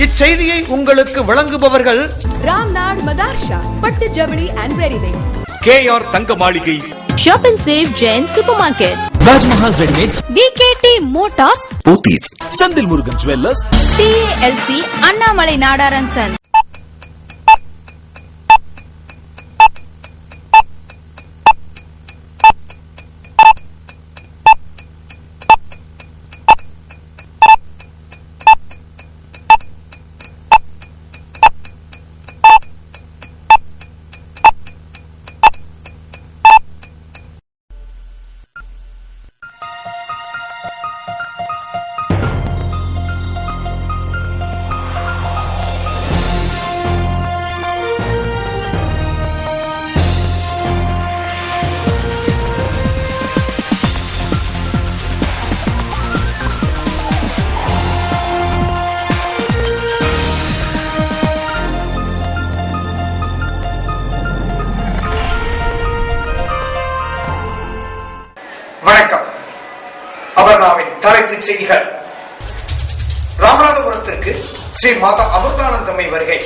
இச்செய்தியை உங்களுக்கு வழங்குபவர்கள் ராம்நாட் மதார்ஷா பட்டு ஜவுளி அண்ட் ரெடிமேட்ஸ், KR தங்க மாளிகை, Shop and Save Jain Supermarket, Rajmahal Readymades, VKT Motors, Pothys, Sandil Murugan Jewellers, TALC Annamalai Nadar and Son. வணக்கம். அபர்ணாவின் தலைப்புச் செய்திகள். ராமநாதபுரத்திற்கு ஸ்ரீ மாதா அமிர்தானந்தமயி வருகை,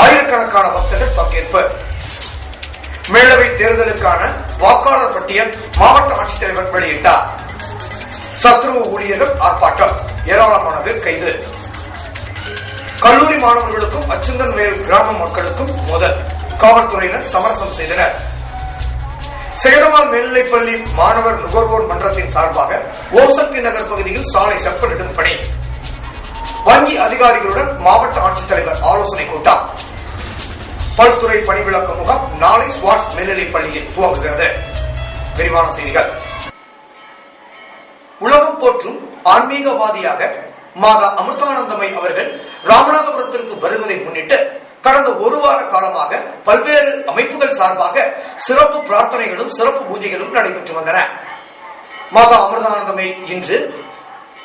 ஆயிரக்கணக்கான பக்தர்கள் பங்கேற்பு. மேலவை தேர்தலுக்கான வாக்காளர் பட்டியல் மாவட்ட ஆட்சித்தலைவர் வெளியிட்டார். சத்ருவ ஊழியர்கள் ஆர்ப்பாட்டம், ஏராளமான பேர் கைது. கல்லூரி மாணவர்களுக்கும் அச்சுந்தன் வயல் கிராம மக்களுக்கும் மோதல், காவல்துறையினர் சமரசம் செய்தனர். சேடமால் மேல்நிலைப்பள்ளி மாணவர் நுகர்வோர் மன்றத்தின் சார்பாக ஓசக்தி நகர் பகுதியில் சாலை செப்பனிடும் பணி. வங்கி அதிகாரிகளுடன் மாவட்ட ஆட்சித்தலைவர் ஆலோசனை கூட்டம். பல்துறை பணி விளக்க முகாம் நாளை ஸ்வாட் மேல்நிலைப்பள்ளியில் துவங்குகிறது. விரிவான செய்திகள். உலகம் போற்றும் ஆன்மீகவாதியாக மாதா அமிர்தானந்தமயி அவர்கள் ராமநாதபுரத்திற்கு வருவதை முன்னிட்டு கடந்த ஒரு வார காலமாக பல்வேறு அமைப்புகள் சார்பாக சிறப்பு பிரார்த்தனைகளும் சிறப்பு பூஜைகளும் நடைபெற்று வந்தன. மாதா அமிர்தானந்தமயி இன்று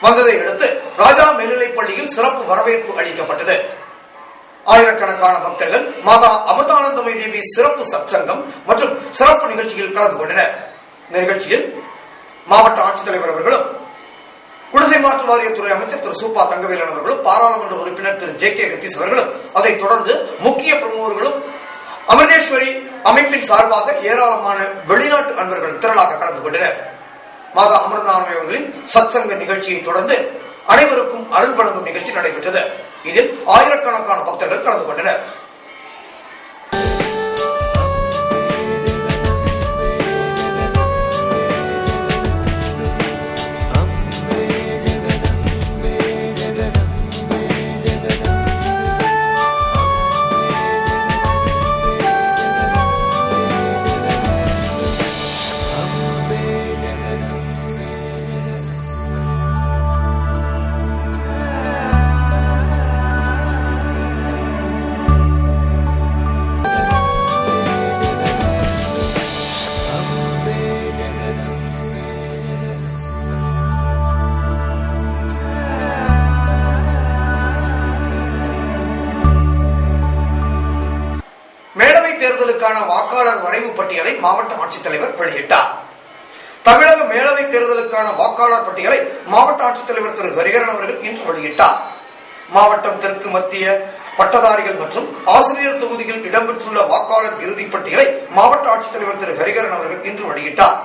வந்ததை அடுத்து ராஜா மேல்நிலைப்பள்ளியில் சிறப்பு வரவேற்பு அளிக்கப்பட்டது. ஆயிரக்கணக்கான பக்தர்கள் மாதா அமிர்தானந்தமயி தேவி சிறப்பு சத்சங்கம் மற்றும் சிறப்பு நிகழ்ச்சியில் கலந்து கொண்டனர். இந்த நிகழ்ச்சியில் மாவட்ட ஆட்சித்தலைவர் அவர்களும், குடிசை மாற்று வாரியத்துறை அமைச்சர் திரு சூப்பா தங்கவேலன் அவர்களும், பாராளுமன்ற உறுப்பினர் திரு JK கத்தீஸ் அவர்களும், அதைத் தொடர்ந்து முக்கிய பிரமுகர்களும், அமிர்தேஸ்வரி அமைப்பின் சார்பாக ஏராளமான வெளிநாட்டு அன்பர்கள் திரளாக கலந்து கொண்டனர். மாதா அமிர்தானந்தமயி அவர்களின் சத்சங்க நிகழ்ச்சியை தொடர்ந்து அனைவருக்கும் அருள் வழங்கும் நிகழ்ச்சி நடைபெற்றது. இதில் ஆயிரக்கணக்கான பக்தர்கள் கலந்து கொண்டனர். தேர்தலுக்கான வாக்காளர் வரைவு பட்டியலை மாவட்ட ஆட்சித்தலைவர் வெளியிட்டார். தமிழக மேலவை தேர்தலுக்கான வாக்காளர் பட்டியலை மாவட்ட ஆட்சித்தலைவர் திரு ஹரிகரன் அவர்கள் இன்று வெளியிட்டார். மாவட்டம் தெற்கு மத்திய பட்டதாரிகள் மற்றும் ஆசிரியர் தொகுதியில் இடம்பெற்றுள்ள வாக்காளர் இறுதிப் பட்டியலை மாவட்ட ஆட்சித்தலைவர் திரு ஹரிகரன் அவர்கள் இன்று வெளியிட்டார்.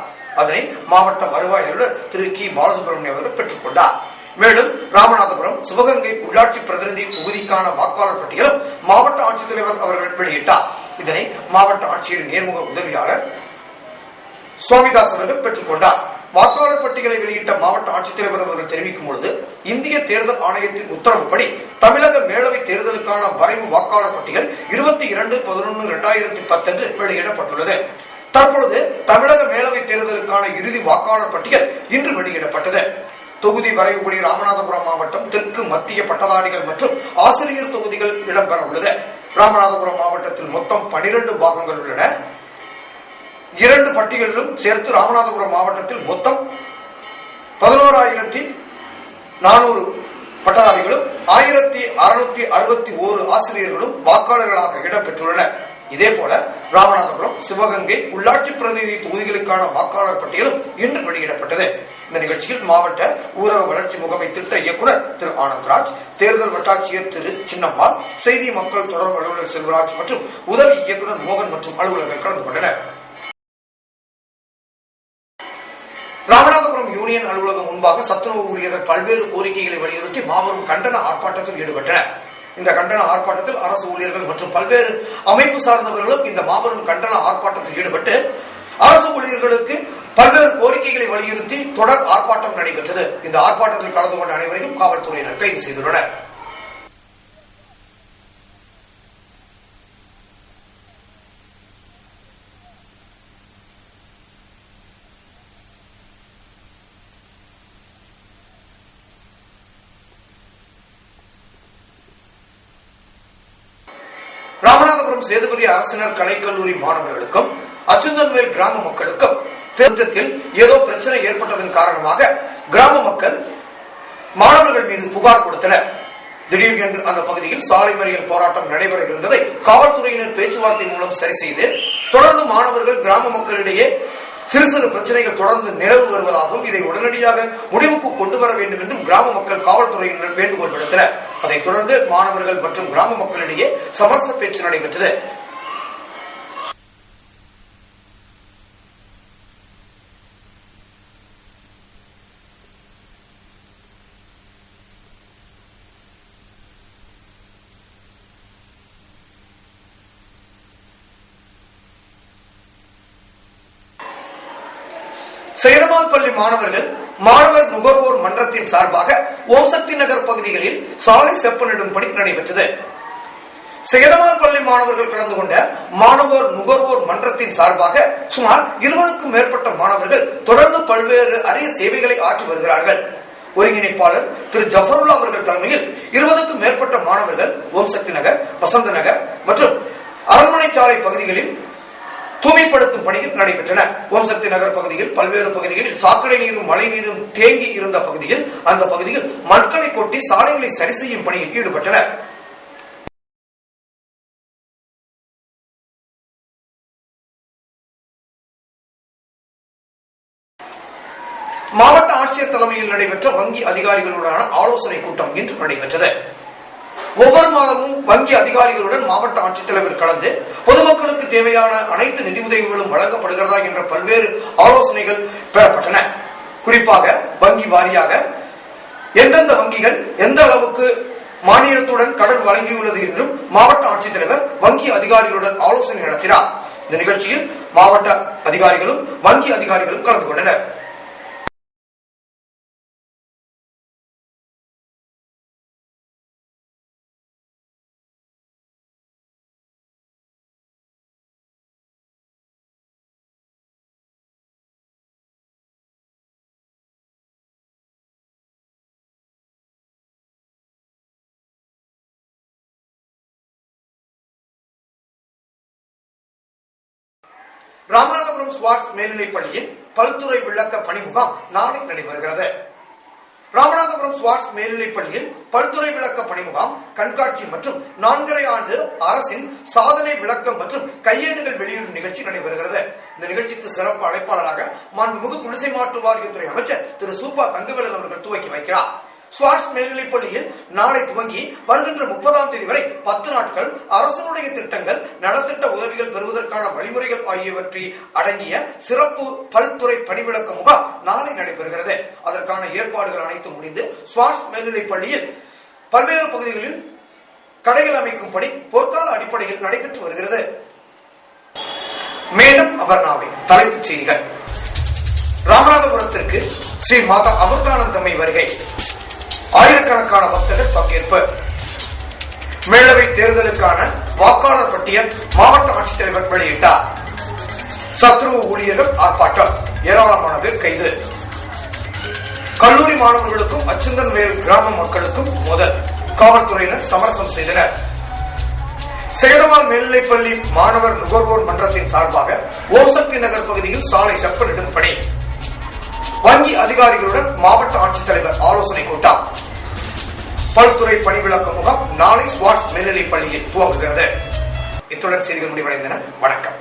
அதனை மாவட்ட வருவாய் அலுவலர் திரு கி பாலசுப்ரமணியம் அவர்கள் பெற்றுக் கொண்டார். மேலும் ராமநாதபுரம் சிவகங்கை உள்ளாட்சி பிரதிநிதி தொகுதிக்கான வாக்காளர் பட்டியலும் மாவட்ட ஆட்சித்தலைவர் அவர்கள் வெளியிட்டார். இதனை மாவட்ட ஆட்சியர் நேர்முக உதவியாளர் சுவாமிதாஸ் அவர்கள் பெற்றுக் கொண்டார். வாக்காளர் பட்டியலை வெளியிட்ட மாவட்ட ஆட்சித்தலைவர் அவர்கள் தெரிவிக்கும் பொழுது, இந்திய தேர்தல் ஆணையத்தின் உத்தரவுப்படி தமிழக மேலவை தேர்தலுக்கான வரைவு வாக்காளர் பட்டியல் 22/11/2010 வெளியிடப்பட்டுள்ளது. தற்பொழுது தமிழக மேலவை தேர்தலுக்கான இறுதி வாக்காளர் பட்டியல் இன்று வெளியிடப்பட்டது. தொகுதி வரைவுப்படி ராமநாதபுரம் மாவட்டம் தெற்கு மத்திய பட்டதாரிகள் மற்றும் ஆசிரியர் தொகுதிகள் இடம்பெற உள்ளது. ராமநாதபுரம் மாவட்டத்தில் மொத்தம் 12 பாகங்கள் உள்ளன. 2 பட்டியலிலும் சேர்த்து ராமநாதபுரம் மாவட்டத்தில் மொத்தம் 11,400 பட்டதாரிகளும் 1,661 ஆசிரியர்களும் வாக்காளர்களாக இடம்பெற்றுள்ளனர். இதேபோல ராமநாதபுரம், சிவகங்கை உள்ளாட்சி பிரதிநிதி தொகுதிகளுக்கான வாக்காளர் பட்டியலும் இன்று வெளியிடப்பட்டது. இந்த நிகழ்ச்சியில் மாவட்ட ஊரக வளர்ச்சி முகமை திட்ட இயக்குநர் திரு ஆனந்த்ராஜ், தேர்தல் வட்டாட்சியர் திரு சின்னம்மாள், செய்தி மக்கள் தொடர்பு அலுவலர் செல்வராஜ் மற்றும் உதவி இயக்குநர் மோகன் மற்றும் அலுவலர்கள் கலந்து கொண்டனர். ராமநாதபுரம் யூனியன் அலுவலகம் முன்பாக சத்துணவு ஊழியர்கள் பல்வேறு கோரிக்கைகளை வலியுறுத்தி மாபெரும் கண்டன ஆர்ப்பாட்டத்தில் ஈடுபட்டனர். இந்த கண்டன ஆர்ப்பாட்டத்தில் அரசு ஊழியர்கள் மற்றும் பல்வேறு அமைப்பு சார்ந்தவர்களும் இந்த மாபெரும் கண்டன ஆர்ப்பாட்டத்தில் ஈடுபட்டு அரசு ஊழியர்களுக்கு பல்வேறு கோரிக்கைகளை வலியுறுத்தி தொடர் ஆர்ப்பாட்டம் நடைபெற்றது. இந்த ஆர்ப்பாட்டத்தில் கலந்து கொண்ட அனைவரையும் காவல்துறையினர் கைது செய்துள்ளனர். ராமநாதபுரம் சேதுபதி அரசினர் கலைக்கல்லூரி மாணவர்களுக்கும் அச்சுந்தன்வேல் கிராம மக்களுக்கும் பேருந்தில் ஏதோ பிரச்சனை ஏற்பட்டதன் காரணமாக கிராம மக்கள் மாணவர்கள் மீது புகார் கொடுத்தனர். திடீரென்று அந்த பகுதியில் சாலை மறியல் போராட்டம் நடைபெற இருந்ததை காவல்துறையினர் பேச்சுவார்த்தை மூலம் சரி செய்து தொடர்ந்து மாணவர்கள் கிராம மக்களிடையே சிறு சிறு பிரச்சனைகள் தொடர்ந்து நிலவு வருவதாகவும் இதை உடனடியாக முடிவுக்கு கொண்டு வர வேண்டும் என்றும் கிராம மக்கள் காவல்துறையினர் வேண்டுகோள் விடுத்தனர். அதைத் தொடர்ந்து மாணவர்கள் மற்றும் கிராம மக்களிடையே சமரச பேச்சு நடைபெற்றது. சேரமால் பள்ளி மாணவர்கள் மாணவர் நுகர்வோர் மன்றத்தின் சார்பாக ஓம்சக்தி நகர் பகுதிகளில் சாலை செப்பனிடும் பணி நடைபெற்றது. சேரமால் பள்ளி மாணவர்கள் கலந்து கொண்ட மாணவர் நுகர்வோர் மன்றத்தின் சார்பாக சுமார் 20க்கும் மேற்பட்ட மாணவர்கள் தொடர்ந்து பல்வேறு அரிய சேவைகளை ஆற்றி வருகிறார்கள். ஒருங்கிணைப்பாளர் திரு ஜஃபருல்லா அவர்கள் தலைமையில் 20க்கும் மேற்பட்ட மாணவர்கள் ஓம்சக்தி நகர், வசந்த நகர் மற்றும் அரண்மனை சாலை பகுதிகளில் தூய்மைப்படுத்தும் பணியில் நடைபெற்றன. ஓம்சக்தி நகர் பகுதியில் பல்வேறு பகுதிகளில் சாக்கடை நீரும் மழை நீரும் தேங்கி இருந்த பகுதியில் அந்த பகுதியில் மட்களை கொட்டி சாலைகளை சரி செய்யும் பணியில் ஈடுபட்டனர். மாவட்ட ஆட்சியர் தலைமையில் நடைபெற்ற வங்கி அதிகாரிகளுடனான ஆலோசனை கூட்டம் இன்று நடைபெற்றது. ஒவ்வொரு மாதமும் வங்கி அதிகாரிகளுடன் மாவட்ட ஆட்சித்தலைவர் கலந்து பொதுமக்களுக்கு தேவையான அனைத்து நிதி உதவிகளும் வழங்கப்படுகிறதா என்ற பல்வேறு ஆலோசனைகள் பெறப்பட்டன. குறிப்பாக வங்கி வாரியாக எந்தெந்த வங்கிகள் எந்த அளவுக்கு மானியத்துடன் கடன் வழங்கியுள்ளது என்றும் மாவட்ட ஆட்சித்தலைவர் வங்கி அதிகாரிகளுடன் ஆலோசனை நடத்தினார். இந்த நிகழ்ச்சியில் மாவட்ட அதிகாரிகளும் வங்கி அதிகாரிகளும் கலந்து கொண்டனர். ராமநாதபுரம் ஸ்வாட்ஸ் மேல்நிலைப் பள்ளியின் பல்துறை விளக்க பணி முகாம் நாளை நடைபெறுகிறது. ராமநாதபுரம் ஸ்வாட்ஸ் மேல்நிலைப் பள்ளியில் பல்துறை விளக்க பணி முகாம், கண்காட்சி மற்றும் 4.5 ஆண்டு அரசின் சாதனை விளக்கம் மற்றும் கையேடுகள் வெளியிடும் நிகழ்ச்சி நடைபெறுகிறது. இந்த நிகழ்ச்சிக்கு சிறப்பு அழைப்பாளராக மாண்புமிகு குடிசை மாற்று வாரியத்துறை அமைச்சர் திரு சூப்பா தங்கவேலன் அவர்கள் துவக்கி வைக்கிறார். ஸ்வாட்ஸ் மேல்நிலைப் பள்ளியில் நாளை துவங்கி வருகின்ற 30ஆம் தேதி வரை 10 நாட்கள் அரசனுடைய திட்டங்கள், நலத்திட்ட உதவிகள் பெறுவதற்கான வழிமுறைகள் ஆகியவற்றை அடங்கிய சிறப்பு பல்துறை பணிவிளக்க முகாம் நாளை நடைபெறுகிறது. அதற்கான ஏற்பாடுகள் அனைத்தும் முடிந்து ஸ்வாட்ஸ் மேல்நிலைப் பள்ளியில் பல்வேறு பகுதிகளில் கடைகள் அமைக்கும் பணி போர்க்கால அடிப்படையில் நடைபெற்று வருகிறது. மேலும் அபர்ணாவின் தலைப்புச் செய்திகள். ராமநாதபுரத்திற்கு ஸ்ரீ மாதா அமிர்தானந்தம்மை வருகை, ஆயிரக்கணக்கான பக்தர்கள் பங்கேற்பு. மேலவை தேர்தலுக்கான வாக்காளர் பட்டியல் மாவட்ட ஆட்சித்தலைவர் வெளியிட்டார். சத்துணவு ஊழியர்கள் ஆர்ப்பாட்டம், ஏராளமான பேர் கைது. கல்லூரி மாணவர்களுக்கும் அச்சுந்தன்வேல் கிராம மக்களுக்கும் மோதல், காவல்துறையினர் சமரசம் செய்தனர். சேடமால் மேல்நிலைப்பள்ளி மாணவர் நுகர்வோர் மன்றத்தின் சார்பாக ஓம்சக்தி நகர் பகுதியில் சாலை செப்பனிடும் பணி. வங்கி அதிகாரிகளுடன் மாவட்ட ஆட்சித்தலைவர் ஆலோசனை கூட்டம். பல்துறை பணிவிளக்க முகாம் நாளை ஸ்வாட்ஸ் மேல்நிலைப் பள்ளியில் துவங்குகிறது. இத்துடன் செய்திகள் முடிவடைந்தன. வணக்கம்.